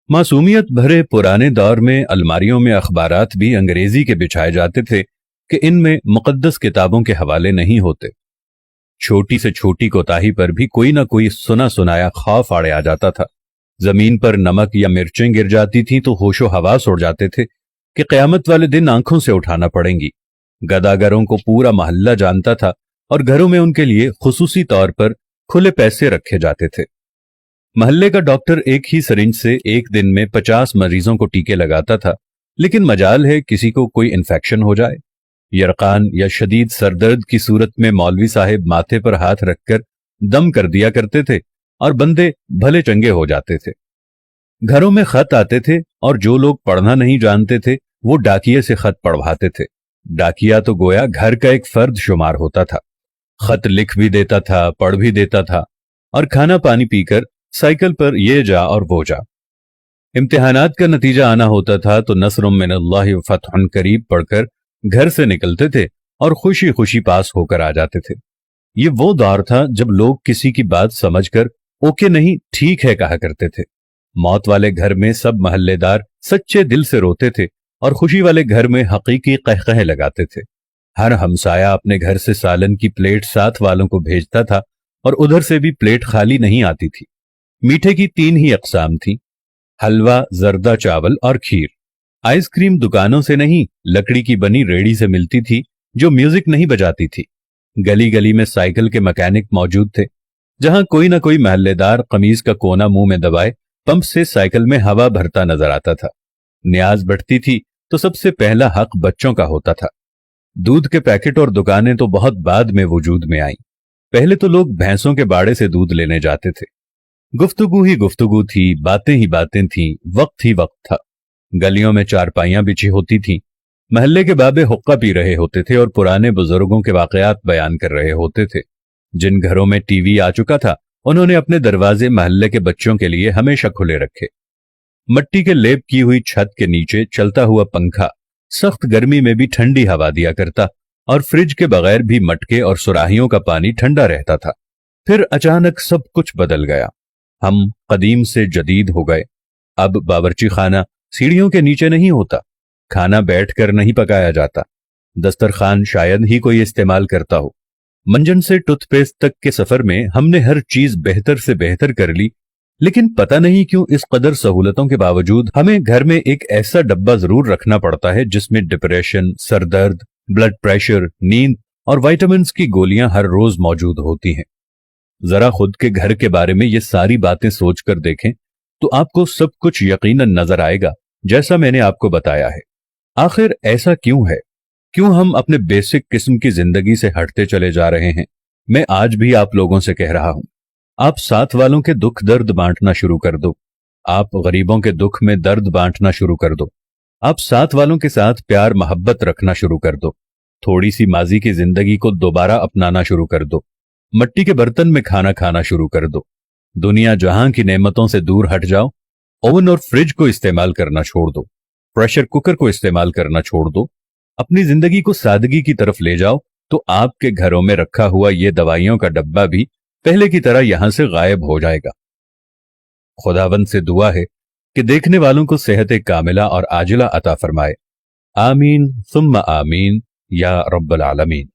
मासूमियत भरे पुराने दौर में अलमारियों में अखबारात भी अंग्रेजी के बिछाए जाते थे कि इनमें मुकद्दस किताबों के हवाले नहीं होते। छोटी से छोटी कोताही पर भी कोई ना कोई सुना सुनाया खौफ आड़े आ जाता था। जमीन पर नमक या मिर्चें गिर जाती थीं तो होशो हवास उड़ जाते थे कि क़यामत वाले दिन आंखों से उठाना पड़ेंगी। गदागरों को पूरा मोहल्ला जानता था और घरों में उनके लिए खुसूसी तौर पर खुले पैसे रखे जाते थे। मोहल्ले का डॉक्टर एक ही सिरिंज से एक दिन में 50 मरीजों को टीके लगाता था, लेकिन मजाल है किसी को कोई इन्फेक्शन हो जाए। यरकान या शदीद सरदर्द की सूरत में मौलवी साहिब माथे पर हाथ रखकर दम कर दिया करते थे और बंदे भले चंगे हो जाते थे। घरों में खत आते थे और जो लोग पढ़ना नहीं जानते थे वो डाकिये से खत पढ़वाते थे। डाकिया तो गोया घर का एक फर्द शुमार होता था। खत लिख भी देता था, पढ़ भी देता था और खाना पानी पीकर साइकिल पर ये जा और वो जा। इम्तिहानात का नतीजा आना होता था तो नस्रुम मिनल्लाहि व फतहुन करीब पढ़कर घर से निकलते थे और खुशी खुशी पास होकर आ जाते थे। ये वो दौर था जब लोग किसी की बात समझकर ओके नहीं ठीक है कहा करते थे। मौत वाले घर में सब महल्लेदार सच्चे दिल से रोते थे और खुशी वाले घर में हकीकी कहकहे लगाते थे। हर हमसाया अपने घर से सालन की प्लेट साथ वालों को भेजता था और उधर से भी प्लेट खाली नहीं आती थी। मीठे की 3 ही अकसाम थी, हलवा, जर्दा चावल और खीर। आइसक्रीम दुकानों से नहीं, लकड़ी की बनी रेड़ी से मिलती थी जो म्यूजिक नहीं बजाती थी। गली गली में साइकिल के मैकेनिक मौजूद थे। जहां कोई ना कोई महल्लेदार कमीज का कोना मुंह में दबाए पंप से साइकिल में हवा भरता नजर आता था। न्याज बढ़ती थी तो सबसे पहला हक बच्चों का होता था। दूध के पैकेट और दुकानें तो बहुत बाद में वजूद में आई। पहले तो लोग भैंसों के बाड़े से दूध लेने जाते थे। गुफ्तगू ही गुफ्तगू थी, बातें ही बातें थीं, वक्त ही वक्त था। गलियों में चारपाइयां बिछी होती थीं। महल्ले के बाबे हुक्का पी रहे होते थे और पुराने बुजुर्गों के वाकयात बयान कर रहे होते थे। जिन घरों में टीवी आ चुका था उन्होंने अपने दरवाजे महल्ले के बच्चों के लिए हमेशा खुले रखे। मट्टी के लेप की हुई छत के नीचे चलता हुआ पंखा सख्त गर्मी में भी ठंडी हवा दिया करता और फ्रिज के बगैर भी मटके और सुराहियों का पानी ठंडा रहता था। फिर अचानक सब कुछ बदल गया। हम कदीम से जदीद हो गए। अब बावर्ची खाना सीढ़ियों के नीचे नहीं होता, खाना बैठकर नहीं पकाया जाता, दस्तरखान शायद ही कोई इस्तेमाल करता हो। मंजन से टूथपेस्ट तक के सफर में हमने हर चीज बेहतर से बेहतर कर ली, लेकिन पता नहीं क्यों इस कदर सहूलतों के बावजूद हमें घर में एक ऐसा डब्बा जरूर रखना पड़ता है जिसमें डिप्रेशन, सरदर्द, ब्लड प्रेशर, नींद और विटामिन्स की गोलियां हर रोज मौजूद होती हैं। जरा खुद के घर के बारे में ये सारी बातें सोचकर देखें तो आपको सब कुछ यकीनन नजर आएगा जैसा मैंने आपको बताया है। आखिर ऐसा क्यों है? क्यों हम अपने बेसिक किस्म की जिंदगी से हटते चले जा रहे हैं? मैं आज भी आप लोगों से कह रहा हूं, आप साथ वालों के दुख दर्द बांटना शुरू कर दो। आप गरीबों के दुख में दर्द बांटना शुरू कर दो। आप साथ वालों के साथ प्यार मोहब्बत रखना शुरू कर दो। थोड़ी सी माजी की जिंदगी को दोबारा अपनाना शुरू कर दो। मट्टी के बर्तन में खाना खाना शुरू कर दो। दुनिया जहां की नेमतों से दूर हट जाओ। ओवन और फ्रिज को इस्तेमाल करना छोड़ दो। प्रेशर कुकर को इस्तेमाल करना छोड़ दो। अपनी जिंदगी को सादगी की तरफ ले जाओ तो आपके घरों में रखा हुआ ये दवाइयों का डब्बा भी पहले की तरह यहां से गायब हो जाएगा। खुदावंद से दुआ है कि देखने वालों को सेहत कामिला और आजिला अता फरमाए। आमीन सुम्मा आमीन या रब्बल आलमीन।